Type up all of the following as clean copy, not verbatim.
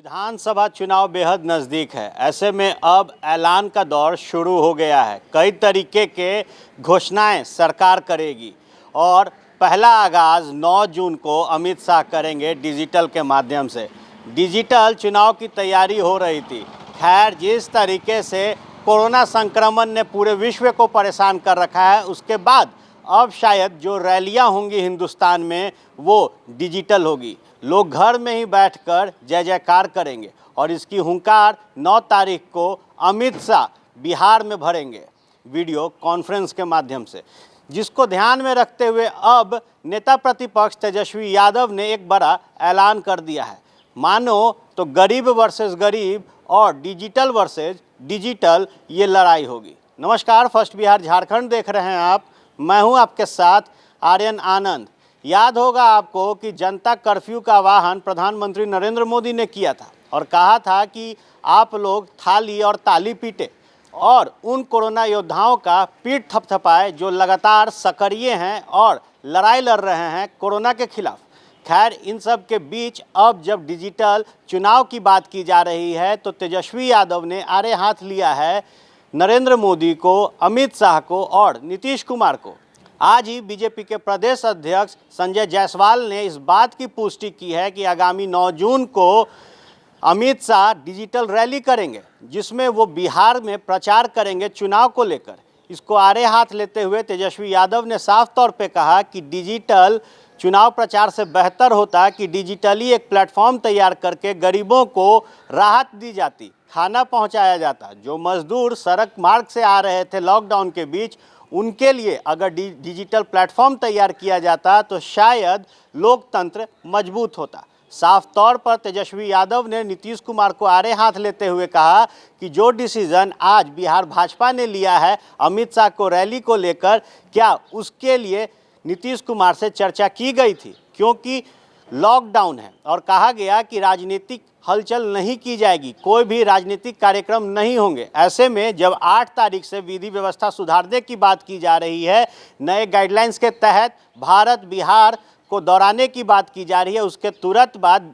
विधानसभा चुनाव बेहद नज़दीक है। ऐसे में अब ऐलान का दौर शुरू हो गया है। कई तरीके के घोषणाएं सरकार करेगी और पहला आगाज़ 9 जून को अमित शाह करेंगे डिजिटल के माध्यम से। डिजिटल चुनाव की तैयारी हो रही थी। खैर, जिस तरीके से कोरोना संक्रमण ने पूरे विश्व को परेशान कर रखा है, उसके बाद अब शायद जो रैलियां होंगी हिंदुस्तान में वो डिजिटल होगी। लोग घर में ही बैठकर जय जयकार करेंगे और इसकी हुंकार 9 तारीख को अमित शाह बिहार में भरेंगे वीडियो कॉन्फ्रेंस के माध्यम से, जिसको ध्यान में रखते हुए अब नेता प्रतिपक्ष तेजस्वी यादव ने एक बड़ा ऐलान कर दिया है। मानो तो गरीब वर्सेस गरीब और डिजिटल वर्सेस डिजिटल ये लड़ाई होगी। नमस्कार, फर्स्ट बिहार झारखंड देख रहे हैं आप। मैं हूं आपके साथ आर्यन आनंद। याद होगा आपको कि जनता कर्फ्यू का आह्वान प्रधानमंत्री नरेंद्र मोदी ने किया था और कहा था कि आप लोग थाली और ताली पीटे और उन कोरोना योद्धाओं का पीठ थपथपाए जो लगातार सक्रिय हैं और लड़ाई लड़ रहे हैं कोरोना के खिलाफ। खैर, इन सब के बीच अब जब डिजिटल चुनाव की बात की जा रही है तो तेजस्वी यादव ने आड़े हाथ लिया है नरेंद्र मोदी को, अमित शाह को और नीतीश कुमार को। आज ही बीजेपी के प्रदेश अध्यक्ष संजय जायसवाल ने इस बात की पुष्टि की है कि आगामी 9 जून को अमित शाह डिजिटल रैली करेंगे, जिसमें वो बिहार में प्रचार करेंगे चुनाव को लेकर। इसको आड़े हाथ लेते हुए तेजस्वी यादव ने साफ तौर पे कहा कि डिजिटल चुनाव प्रचार से बेहतर होता कि डिजिटली एक प्लेटफॉर्म तैयार करके गरीबों को राहत दी जाती, खाना पहुंचाया जाता। जो मजदूर सड़क मार्ग से आ रहे थे लॉकडाउन के बीच, उनके लिए अगर डिजिटल प्लेटफॉर्म तैयार किया जाता तो शायद लोकतंत्र मजबूत होता। साफ तौर पर तेजस्वी यादव ने नीतीश कुमार को आड़े हाथ लेते हुए कहा कि जो डिसीजन आज बिहार भाजपा ने लिया है अमित शाह को रैली को लेकर, क्या उसके लिए नीतीश कुमार से चर्चा की गई थी? क्योंकि लॉकडाउन है और कहा गया कि राजनीतिक हलचल नहीं की जाएगी, कोई भी राजनीतिक कार्यक्रम नहीं होंगे। ऐसे में जब 8 तारीख से विधि व्यवस्था सुधारने की बात की जा रही है, नए गाइडलाइंस के तहत भारत बिहार को दोहराने की बात की जा रही है, उसके तुरंत बाद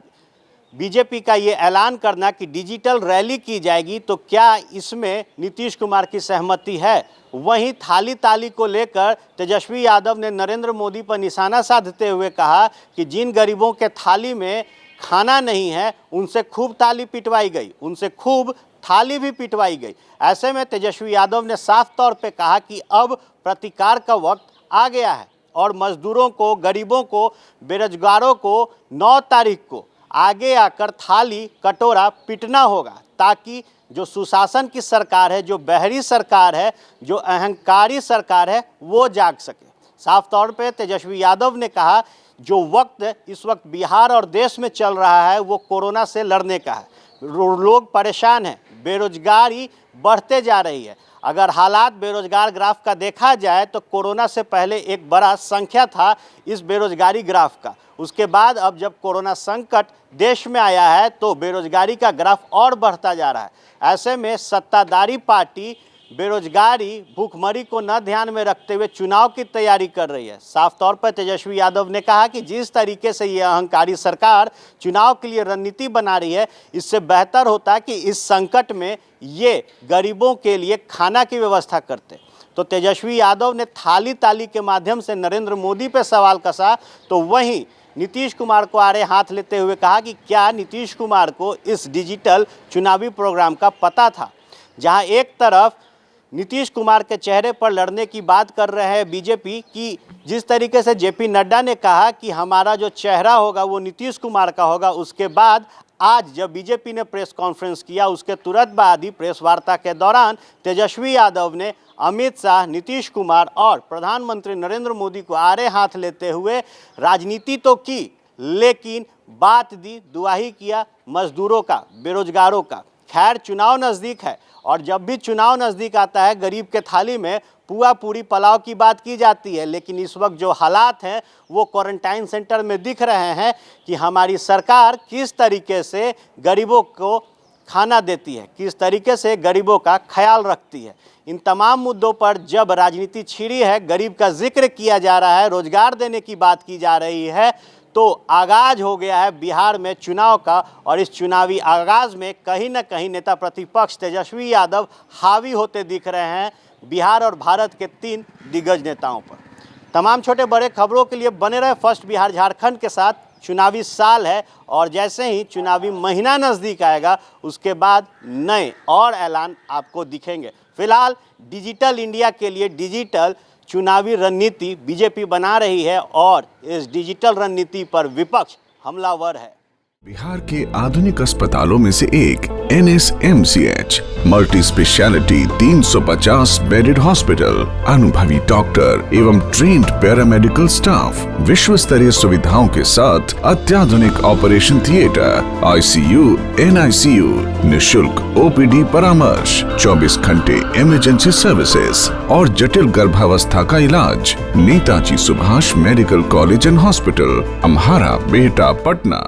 बीजेपी का ये ऐलान करना कि डिजिटल रैली की जाएगी, तो क्या इसमें नीतीश कुमार की सहमति है? वहीं थाली ताली को लेकर तेजस्वी यादव ने नरेंद्र मोदी पर निशाना साधते हुए कहा कि जिन गरीबों के थाली में खाना नहीं है उनसे खूब ताली पिटवाई गई, उनसे खूब थाली भी पिटवाई गई। ऐसे में तेजस्वी यादव ने साफ तौर पे कहा कि अब प्रतिकार का वक्त आ गया है और मजदूरों को, गरीबों को, बेरोजगारों को 9 तारीख को आगे आकर थाली कटोरा पिटना होगा, ताकि जो सुशासन की सरकार है, जो बहरी सरकार है, जो अहंकारी सरकार है, वो जाग सके। साफ तौर पे तेजस्वी यादव ने कहा जो वक्त इस वक्त बिहार और देश में चल रहा है वो कोरोना से लड़ने का है। लोग परेशान हैं, बेरोजगारी बढ़ते जा रही है। अगर हालात बेरोजगार ग्राफ का देखा जाए तो कोरोना से पहले एक बड़ा संख्या था इस बेरोजगारी ग्राफ का। उसके बाद अब जब कोरोना संकट देश में आया है तो बेरोजगारी का ग्राफ और बढ़ता जा रहा है। ऐसे में सत्ताधारी पार्टी बेरोजगारी, भूखमरी को न ध्यान में रखते हुए चुनाव की तैयारी कर रही है। साफ तौर पर तेजस्वी यादव ने कहा कि जिस तरीके से ये अहंकारी सरकार चुनाव के लिए रणनीति बना रही है, इससे बेहतर होता कि इस संकट में ये गरीबों के लिए खाना की व्यवस्था करते। तो तेजस्वी यादव ने थाली ताली के माध्यम से नरेंद्र मोदी पर सवाल कसा, तो वहीं नीतीश कुमार को आड़े हाथ लेते हुए कहा कि क्या नीतीश कुमार को इस डिजिटल चुनावी प्रोग्राम का पता था? जहां एक तरफ नीतीश कुमार के चेहरे पर लड़ने की बात कर रहे हैं बीजेपी की, जिस तरीके से जेपी नड्डा ने कहा कि हमारा जो चेहरा होगा वो नीतीश कुमार का होगा, उसके बाद आज जब बीजेपी ने प्रेस कॉन्फ्रेंस किया उसके तुरंत बाद ही प्रेस वार्ता के दौरान तेजस्वी यादव ने अमित शाह, नीतीश कुमार और प्रधानमंत्री नरेंद्र मोदी को आड़े हाथ लेते हुए राजनीति तो की, लेकिन बात दी, दुआही किया मजदूरों का, बेरोजगारों का। खैर, चुनाव नज़दीक है और जब भी चुनाव नज़दीक आता है गरीब के थाली में पुआ पूरी पुलाव की बात की जाती है, लेकिन इस वक्त जो हालात हैं वो क्वारंटाइन सेंटर में दिख रहे हैं कि हमारी सरकार किस तरीके से गरीबों को खाना देती है, किस तरीके से गरीबों का ख्याल रखती है। इन तमाम मुद्दों पर जब राजनीति छिड़ी है, गरीब का जिक्र किया जा रहा है, रोजगार देने की बात की जा रही है, तो आगाज हो गया है बिहार में चुनाव का, और इस चुनावी आगाज में कहीं ना कहीं नेता प्रतिपक्ष तेजस्वी यादव हावी होते दिख रहे हैं बिहार और भारत के 3 दिग्गज नेताओं पर। तमाम छोटे बड़े खबरों के लिए बने रहे फर्स्ट बिहार झारखंड के साथ। चुनावी साल है और जैसे ही चुनावी महीना नज़दीक आएगा उसके बाद नए और ऐलान आपको दिखेंगे। फिलहाल डिजिटल इंडिया के लिए डिजिटल चुनावी रणनीति बीजेपी बना रही है और इस डिजिटल रणनीति पर विपक्ष हमलावर है। बिहार के आधुनिक अस्पतालों में से एक NSMCH multi speciality 350 bedded hospital, अनुभवी डॉक्टर एवं ट्रेन्ड पैरामेडिकल स्टाफ, विश्व स्तरीय सुविधाओं के साथ अत्याधुनिक ऑपरेशन थिएटर, ICU, NICU, निशुल्क OPD परामर्श, 24 घंटे इमरजेंसी सर्विसेज और जटिल गर्भावस्था का इलाज। Netaji Subhash medical college and hospital, Amhara, Bihta, Patna.